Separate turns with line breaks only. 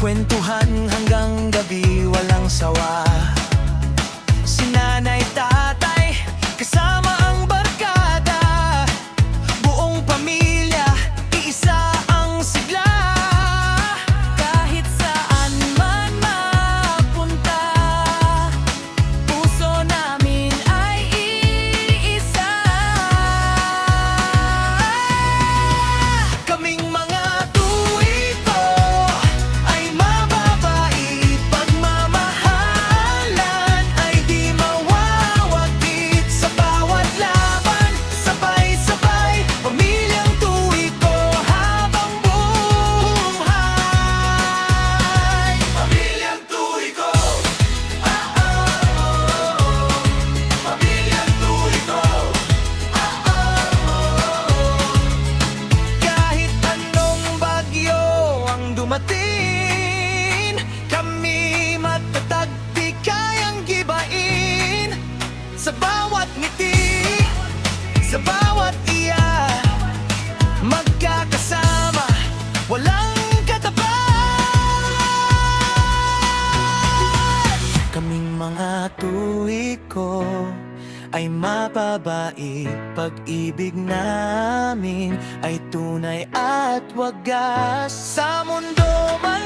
Kwentuhan hanggang gabi, walang sawa. Si nanay, tatay, kasama ang barkada. Buong pamilya, iisa ang sigla.
Kahit saan man mapunta, puso namin ay iisa.
Kaming mga tuwiko ay mababait, pagmamahalan ay di mawawaglit. Sa bawat laban, sabay-sabay, pamilyang tuwiko habang buhay. Pamilyang tuwiko, pamilyang tuwiko. Kahit anong bagyo ang dumating, kami matatag, di kayang gibain. Sa bawat ngiti, sa bawat iyak, magkakasama, walang katapat. Kaming mga tuwiko ay mababait, pag-ibig namin ay tunay at wagas. Sa mundo man